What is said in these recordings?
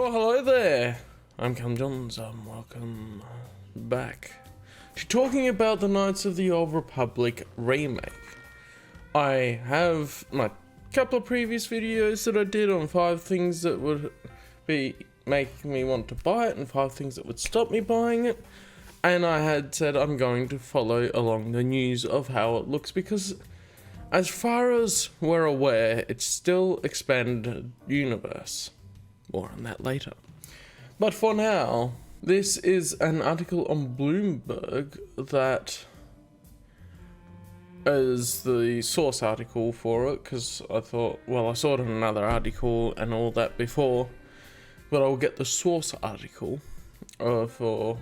Well, hello there. I'm Callum. Welcome back to talking about the Knights of the Old Republic Remake. I have my couple of previous videos that I did on 5 things that would be making me want to buy it and 5 things that would stop me buying it. And I had said I'm going to follow along the news of how it looks because as far as we're aware, it's still expanded universe. More on that later. But for now, this is an article on Bloomberg that is the source article for it, because I thought, well, I saw it in another article and all that before, but I'll get the source article for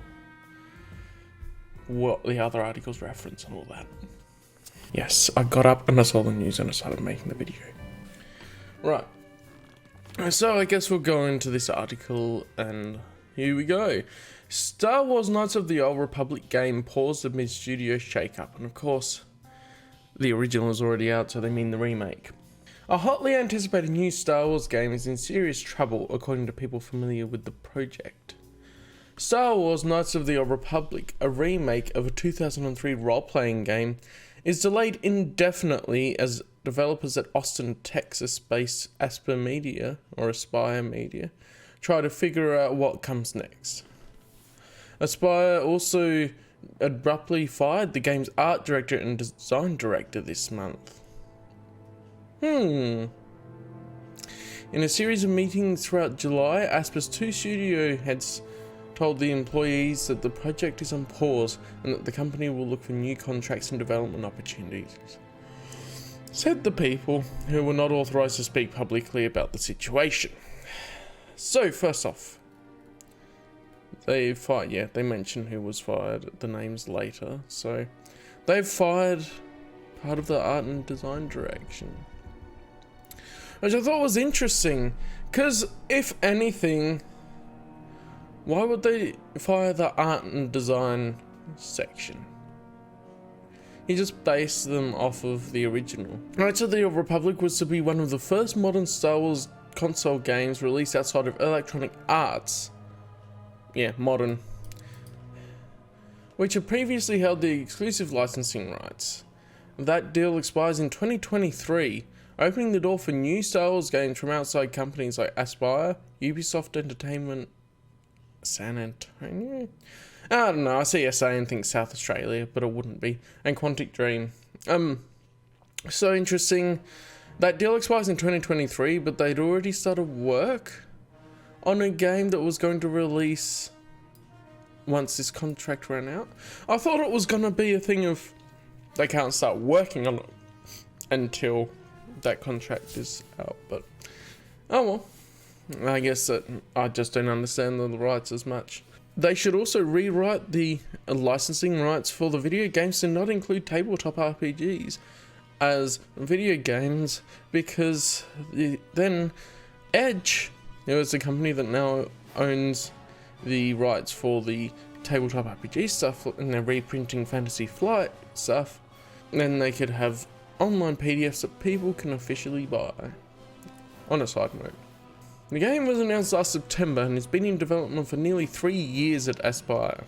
what the other articles reference and all that. Yes, I got up and I saw the news and I started making the video. Right. So I guess we'll go into this article and here we go. Star Wars Knights of the Old Republic game paused amid studio shake-up, and of course the original is already out, so they mean the remake. A hotly anticipated new Star Wars game is in serious trouble according to people familiar with the project. Star Wars Knights of the Old Republic, a remake of a 2003 role-playing game, is delayed indefinitely as developers at Austin, Texas-based Aspire Media try to figure out what comes next. Aspire also abruptly fired the game's art director and design director this month. In a series of meetings throughout July, Aspire's 2 studio heads told the employees that the project is on pause and that the company will look for new contracts and development opportunities. Said the people who were not authorized to speak publicly about the situation. So first off, they mention who was fired, the names later. So they've fired part of the art and design direction, which I thought was interesting, because if anything, why would they fire the art and design section? He just based them off of the original. Knights of the Old Republic was to be one of the first modern Star Wars console games released outside of Electronic Arts. Yeah, modern. Which had previously held the exclusive licensing rights. That deal expires in 2023, opening the door for new Star Wars games from outside companies like Aspire, Ubisoft Entertainment, San Antonio? I don't know, I see SA and think South Australia, but it wouldn't be. And Quantic Dream. So interesting. That deal expires in 2023, but they'd already started work on a game that was going to release once this contract ran out. I thought it was going to be a thing of they can't start working on it until that contract is out, but oh well. I guess that I just don't understand the rights as much. They should also rewrite the licensing rights for the video games to not include tabletop RPGs as video games, because then Edge, who is the company that now owns the rights for the tabletop RPG stuff, and they're reprinting Fantasy Flight stuff, then they could have online PDFs that people can officially buy. On a side note, the game was announced last September and has been in development for nearly 3 years at Aspire,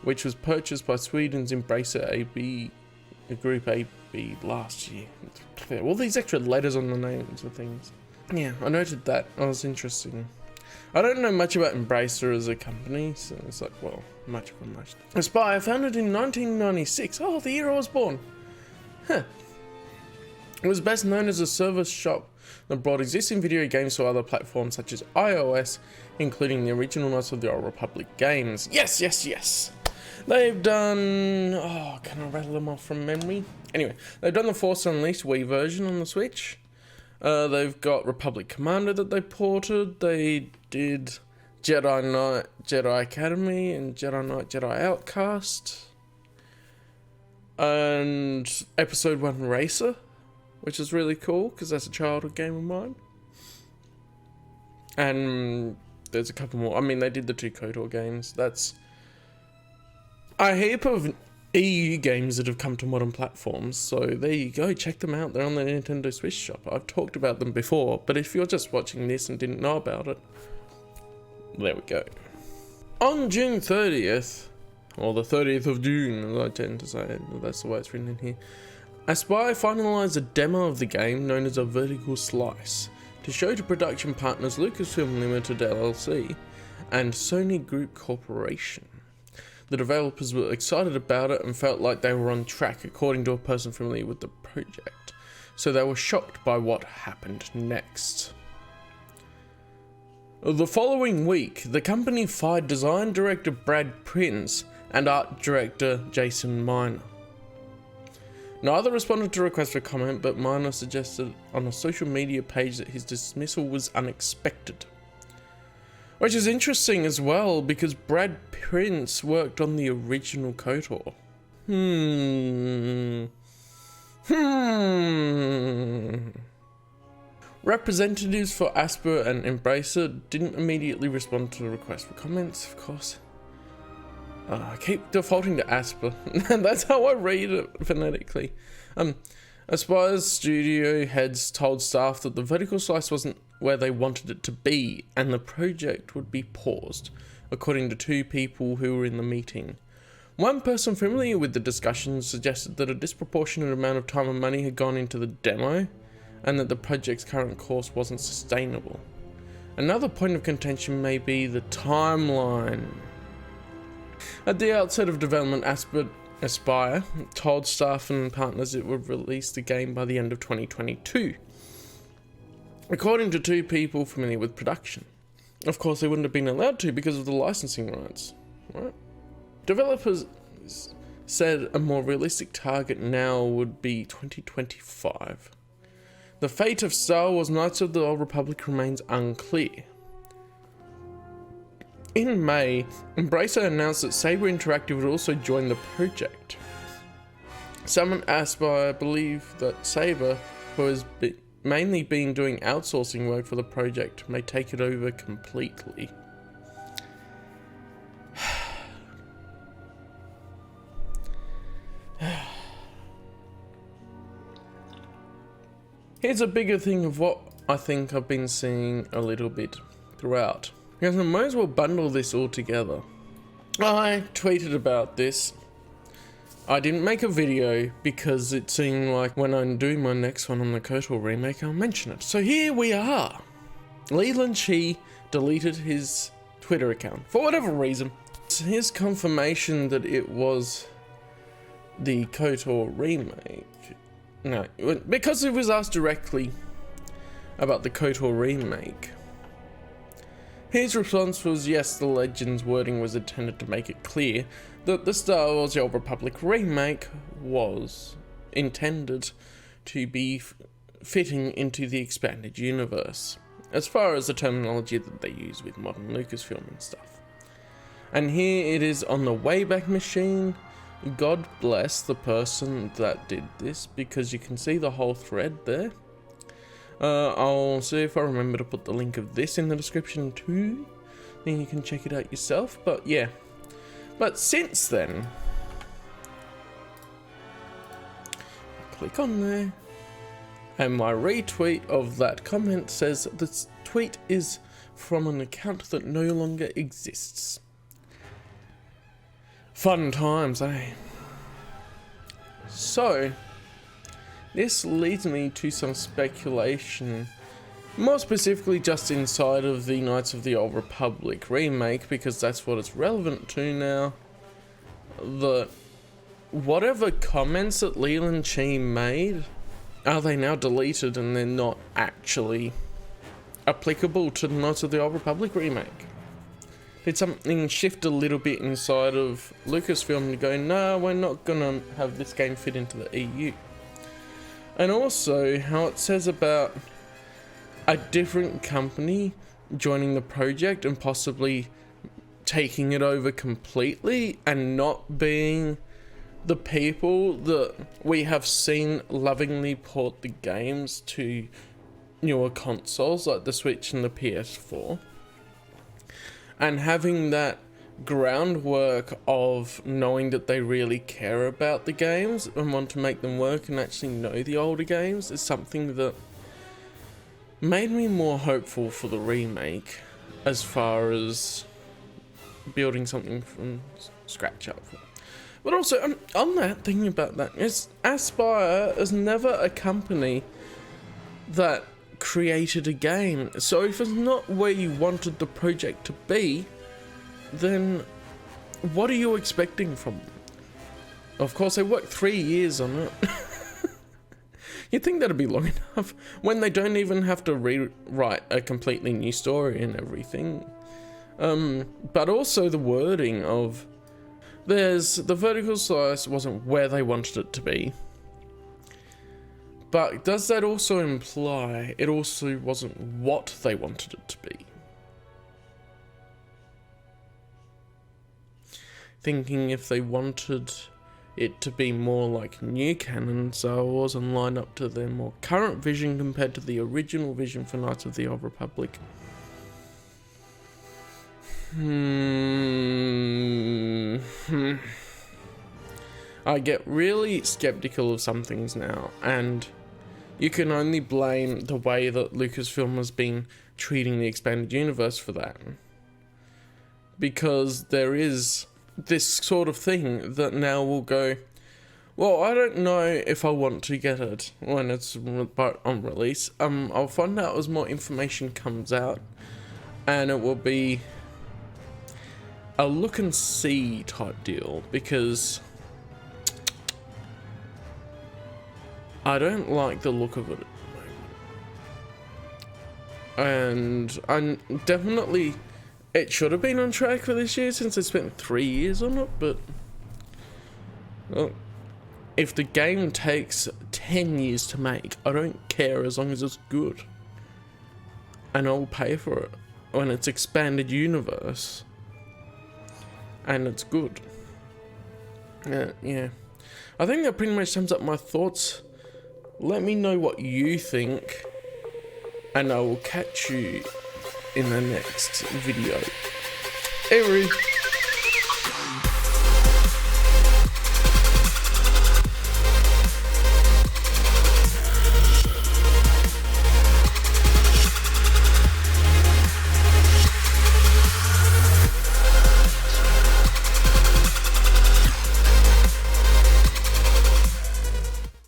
which was purchased by Sweden's Embracer AB, Group AB last year. All these extra letters on the names of things. Yeah, I noted that. That was interesting. I don't know much about Embracer as a company, so it's like, well, much of a much. Aspire, founded in 1996. Oh, the year I was born. Huh. It was best known as a service shop that brought existing video games to other platforms such as iOS, including the original Knights of the Old Republic games. Yes, yes, yes! They've done... oh, can I rattle them off from memory? Anyway, they've done the Force Unleashed Wii version on the Switch. They've got Republic Commander that they ported. They did Jedi Knight, Jedi Academy, and Jedi Knight, Jedi Outcast. And Episode 1 Racer, which is really cool because that's a childhood game of mine. And there's a couple more. I mean, they did the 2 KotOR games. That's a heap of EU games that have come to modern platforms. So there you go. Check them out. They're on the Nintendo Switch shop. I've talked about them before, but if you're just watching this and didn't know about it, There we go. On June 30th, or the 30th of June, as I tend to say, that's the way it's written in here, Aspyr finalised a demo of the game known as a vertical slice to show to production partners Lucasfilm Limited LLC and Sony Group Corporation. The developers were excited about it and felt like they were on track, according to a person familiar with the project, so they were shocked by what happened next. The following week, the company fired design director Brad Prince and art director Jason Miner. Neither responded to requests for comment, but Miner suggested on a social media page that his dismissal was unexpected. Which is interesting as well, because Brad Prince worked on the original KotOR. Representatives for Aspyr and Embracer didn't immediately respond to the request for comments, of course. I keep defaulting to Aspyr, and that's how I read it phonetically. Aspyr's studio heads told staff that the vertical slice wasn't where they wanted it to be, and the project would be paused, according to two people who were in the meeting. One person familiar with the discussion suggested that a disproportionate amount of time and money had gone into the demo, and that the project's current course wasn't sustainable. Another point of contention may be the timeline. At the outset of development, Aspyr told staff and partners it would release the game by the end of 2022, according to two people familiar with production. Of course, they wouldn't have been allowed to because of the licensing rights, right? Developers said a more realistic target now would be 2025. The fate of Star Wars Knights of the Old Republic remains unclear. In May, Embracer announced that Saber Interactive would also join the project. Some at Aspyr believe that Saber, who has mainly been doing outsourcing work for the project, may take it over completely. Here's a bigger thing of what I think I've been seeing a little bit throughout, because I might as well bundle this all together. I tweeted about this. I didn't make a video because it seemed like when I'm doing my next one on the KotOR Remake, I'll mention it. So here we are. Leland Shee deleted his Twitter account for whatever reason. Here's confirmation that it was the KotOR Remake. No, because it was asked directly about the KotOR Remake. His response was, yes, the Legend's wording was intended to make it clear that the Star Wars The Old Republic Remake was intended to be fitting into the expanded universe, as far as the terminology that they use with modern Lucasfilm and stuff. And here it is on the Wayback Machine. God bless the person that did this, because you can see the whole thread there. I'll see if I remember to put the link of this in the description too, then you can check it out yourself. But yeah, but since then, click on there, and my retweet of that comment says this tweet is from an account that no longer exists. Fun times, eh? So, this leads me to some speculation, more specifically just inside of the Knights of the Old Republic Remake, because that's what it's relevant to now. That whatever comments that Leland Shee made, are they now deleted and they're not actually applicable to the Knights of the Old Republic Remake? Did something shift a little bit inside of Lucasfilm to go, no, we're not gonna have this game fit into the EU? And also how it says about a different company joining the project and possibly taking it over completely, and not being the people that we have seen lovingly port the games to newer consoles like the Switch and the PS4. And having that groundwork of knowing that they really care about the games and want to make them work and actually know the older games is something that made me more hopeful for the remake. as far as building something from scratch up. But also, on that, thinking about that, is Aspyr is never a company that created a game. So if it's not where you wanted the project to be, then what are you expecting from them? Of course, they worked 3 years on it. You'd think that'd be long enough when they don't even have to rewrite a completely new story and everything. But also the wording of the vertical slice wasn't where they wanted it to be. But does that also imply it also wasn't what they wanted it to be? Thinking if they wanted it to be more like new canon Star Wars and line up to their more current vision compared to the original vision for Knights of the Old Republic. I get really skeptical of some things now, and you can only blame the way that Lucasfilm has been treating the expanded universe for that. Because there is this sort of thing that now will go, well, I don't know if I want to get it when it's on release. I'll find out as more information comes out, and it will be a look and see type deal, because I don't like the look of it at the moment. And I'm definitely, it should have been on track for this year since I spent 3 years on it, but well, if the game takes 10 years to make, I don't care as long as it's good. And I'll pay for it when it's expanded universe and it's good. Yeah. I think that pretty much sums up my thoughts. Let me know what you think, and I will catch you in the next video. Hey, Ruth.